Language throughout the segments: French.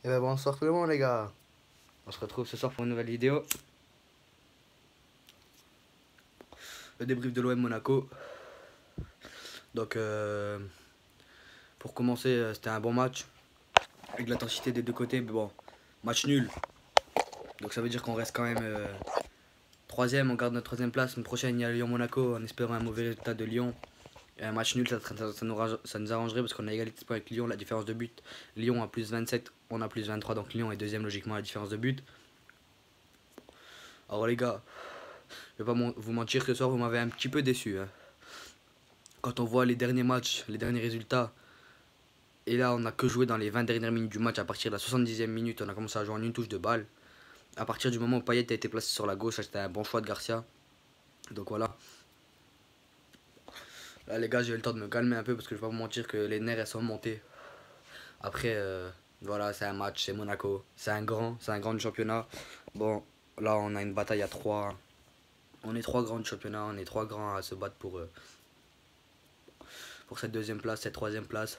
Et ben bonsoir tout le monde les gars. On se retrouve ce soir pour une nouvelle vidéo. Le débrief de l'OM Monaco. Donc pour commencer, c'était un bon match. Avec l'intensité des deux côtés, mais bon, match nul. Donc ça veut dire qu'on reste quand même troisième, on garde notre troisième place. Une prochaine, il y a Lyon-Monaco en espérant un mauvais résultat de Lyon. Et un match nul, ça nous arrangerait parce qu'on a égalité de points avec Lyon, la différence de but. Lyon a plus 27, on a plus 23, donc Lyon est deuxième logiquement à la différence de but. Alors les gars, je vais pas vous mentir, ce soir vous m'avez un petit peu déçu. Hein. Quand on voit les derniers matchs, les derniers résultats, et là on a que joué dans les 20 dernières minutes du match. À partir de la 70e minute, on a commencé à jouer en une touche de balle. À partir du moment où Payet a été placé sur la gauche, c'était un bon choix de Garcia. Donc voilà. Là les gars, j'ai eu le temps de me calmer un peu parce que je vais pas vous mentir que les nerfs elles sont montées. Après, voilà, c'est un match, c'est Monaco. C'est un grand du championnat. Bon, là on a une bataille à 3. On est 3 grands du championnat, on est 3 grands à se battre pour cette deuxième place, cette troisième place.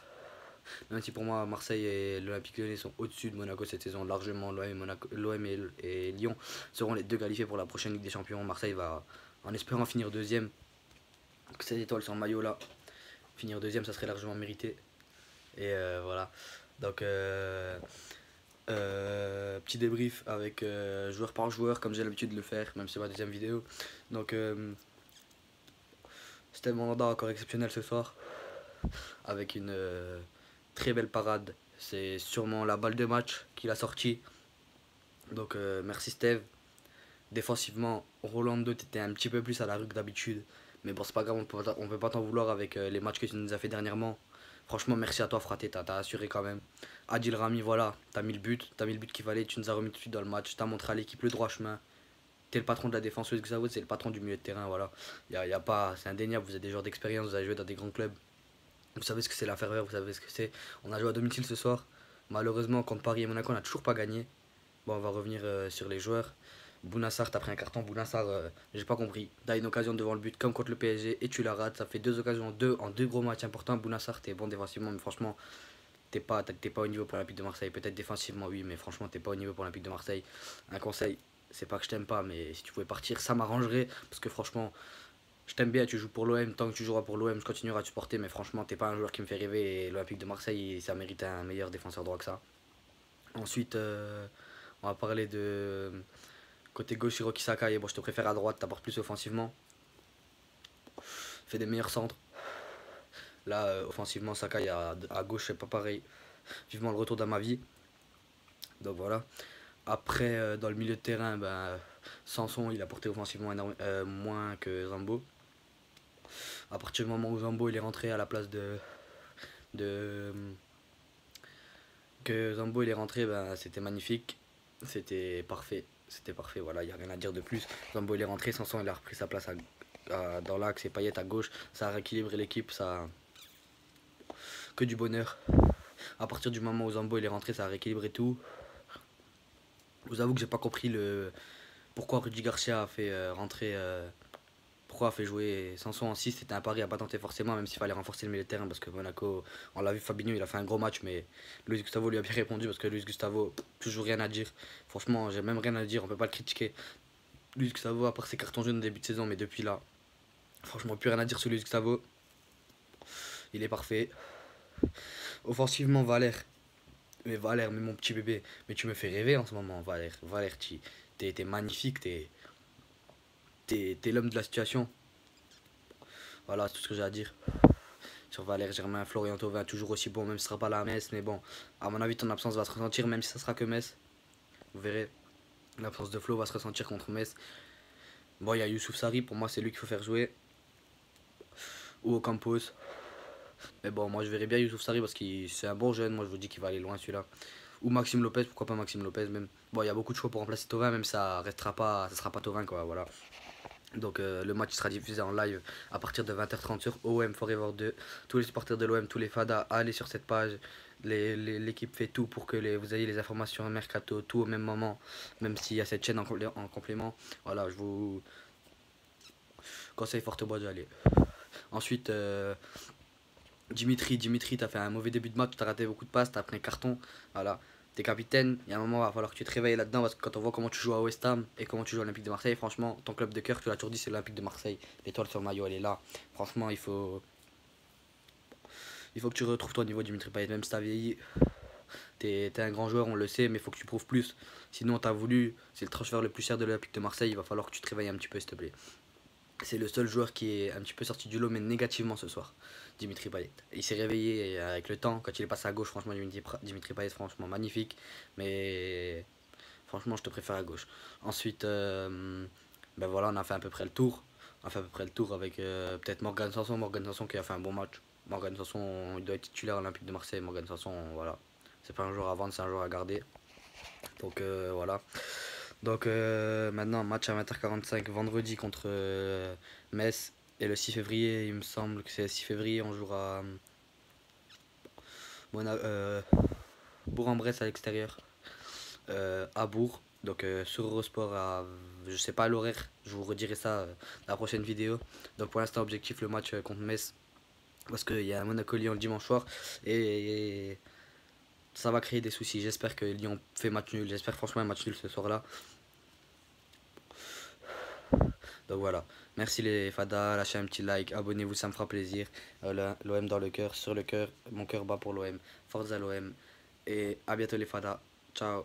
Même si pour moi Marseille et l'Olympique Lyonnais sont au-dessus de Monaco cette saison largement, l'OM et Lyon seront les deux qualifiés pour la prochaine Ligue des Champions. Marseille va en espérant finir deuxième. 7 étoiles sur le maillot là. Finir deuxième ça serait largement mérité. Et voilà. Donc petit débrief avec joueur par joueur comme j'ai l'habitude de le faire, même si c'est ma deuxième vidéo. Donc c'était un mandat encore exceptionnel ce soir. Avec une très belle parade. C'est sûrement la balle de match qu'il a sorti. Donc merci Steve. Défensivement, Rolando t'étais un petit peu plus à la rue que d'habitude. Mais bon, c'est pas grave, on peut pas t'en vouloir avec les matchs que tu nous as fait dernièrement. Franchement, merci à toi, fraté, t'as assuré quand même. Adil Rami, voilà, t'as mis le but qu'il fallait, tu nous as remis tout de suite dans le match. T'as montré à l'équipe le droit chemin. T'es le patron de la défense, Xavo, c'est le patron du milieu de terrain, voilà. Y a pas, c'est indéniable, vous êtes des joueurs d'expérience, vous avez joué dans des grands clubs. Vous savez ce que c'est la ferveur, vous savez ce que c'est. On a joué à domicile ce soir. Malheureusement, contre Paris et Monaco, on n'a toujours pas gagné. Bon, on va revenir sur les joueurs. Bounassar, t'as pris un carton. Bounassar, j'ai pas compris. T'as une occasion devant le but comme contre le PSG et tu la rates. Ça fait deux occasions en deux gros matchs importants. Bounassar, t'es bon défensivement, mais franchement, t'es pas au niveau pour l'Olympique de Marseille. Peut-être défensivement, oui, mais franchement, t'es pas au niveau pour l'Olympique de Marseille. Un conseil, c'est pas que je t'aime pas, mais si tu pouvais partir, ça m'arrangerait. Parce que franchement, je t'aime bien, tu joues pour l'OM, tant que tu joueras pour l'OM, je continuerai à te supporter, mais franchement, t'es pas un joueur qui me fait rêver et l'Olympique de Marseille, ça mérite un meilleur défenseur droit que ça. Ensuite, on va parler de côté gauche, Hiroki Sakai. Bon, je te préfère à droite, t'apportes plus offensivement. Fais des meilleurs centres. Là, offensivement, Sakai à gauche, c'est pas pareil. Vivement le retour d'Amavi. Donc voilà. Après, dans le milieu de terrain, ben, Sanson, il a porté offensivement moins que Zambo. À partir du moment où Zambo il est rentré à la place que Zambo il est rentré, ben, c'était magnifique, c'était parfait, voilà, il n'y a rien à dire de plus. Zambo il est rentré, Sanson il a repris sa place dans l'axe et Payet à gauche, ça a rééquilibré l'équipe, ça que du bonheur. À partir du moment où Zambo il est rentré, ça a rééquilibré tout. Je vous avoue que j'ai pas compris pourquoi Rudy Garcia a fait rentrer pourquoi a fait jouer Sanson en 6. C'était un pari à pas tenter forcément, même s'il fallait renforcer le milieu de terrain parce que Monaco, on l'a vu, Fabinho il a fait un gros match, mais Luis Gustavo lui a bien répondu parce que Luis Gustavo, toujours rien à dire. Franchement, j'ai même rien à dire, on peut pas le critiquer. Luis Gustavo, à part ses cartons jaunes au début de saison, mais depuis là, franchement, plus rien à dire sur Luis Gustavo. Il est parfait. Offensivement, Valère, mais mon petit bébé, mais tu me fais rêver en ce moment, Valère. Valère, t'es magnifique, t'es l'homme de la situation. Voilà, c'est tout ce que j'ai à dire. Sur Valère Germain, Florian Thauvin, toujours aussi bon, même si ce sera pas la Metz, mais bon, à mon avis, ton absence va se ressentir, même si ça sera que Metz. Vous verrez, l'absence de Flo va se ressentir contre Metz. Bon, il y a Youssouf Sarri, pour moi, c'est lui qu'il faut faire jouer. Ou Ocampos. Mais bon, moi, je verrais bien Youssouf Sarri parce que c'est un bon jeune, moi, je vous dis qu'il va aller loin celui-là. Ou Maxime Lopez, pourquoi pas Maxime Lopez même. Bon, il y a beaucoup de choix pour remplacer Thauvin, même ça restera pas, ça sera pas Thauvin, quoi, voilà. Donc le match sera diffusé en live à partir de 20h30 sur OM Forever 2. Tous les supporters de l'OM, tous les fadas, allez sur cette page. L'équipe fait tout pour que vous ayez les informations mercato, tout au même moment. Même s'il y a cette chaîne en complément. Voilà, je vous conseille fortement d'y aller. Ensuite, Dimitri, t'as fait un mauvais début de match, t'as raté beaucoup de passes, t'as pris un carton. Voilà. t'es capitaine, il y a un moment, il va falloir que tu te réveilles là-dedans parce que quand on voit comment tu joues à West Ham et comment tu joues à l'Olympique de Marseille, franchement, ton club de cœur, tu l'as toujours dit, c'est l'Olympique de Marseille. L'étoile sur le maillot, elle est là. Franchement, il faut que tu retrouves ton niveau, Dimitri Payet. Même si t'as vieilli, t'es un grand joueur, on le sait, mais il faut que tu prouves plus. Sinon, t'as voulu, c'est le transfert le plus cher de l'Olympique de Marseille, il va falloir que tu te réveilles un petit peu, s'il te plaît. C'est le seul joueur qui est un petit peu sorti du lot, mais négativement ce soir, Dimitri Payet. Il s'est réveillé avec le temps, quand il est passé à gauche, franchement, Dimitri Payet, franchement, magnifique. Mais franchement, je te préfère à gauche. Ensuite, ben voilà, on a fait à peu près le tour. On a fait à peu près le tour avec peut-être Morgan Sanson. Morgan Sanson qui a fait un bon match. Morgan Sanson, il doit être titulaire à l'Olympique de Marseille. Morgan Sanson, voilà. C'est pas un joueur à vendre, c'est un joueur à garder. Donc voilà. Donc maintenant, match à 20h45 vendredi contre Metz. Et le 6 février, il me semble que c'est le 6 février, on jouera Bourg-en-Bresse à l'extérieur. À Bourg. Donc sur Eurosport, je sais pas l'horaire, je vous redirai ça dans la prochaine vidéo. Donc pour l'instant, objectif le match contre Metz. Parce qu'il y a un Monaco-Lyon le dimanche soir. Et ça va créer des soucis. J'espère que Lyon fait match nul. J'espère franchement un match nul ce soir-là. Donc voilà. Merci les Fada. Lâchez un petit like. Abonnez-vous, ça me fera plaisir. L'OM dans le cœur, sur le cœur. Mon cœur bat pour l'OM. Forza l'OM. Et à bientôt les Fada. Ciao.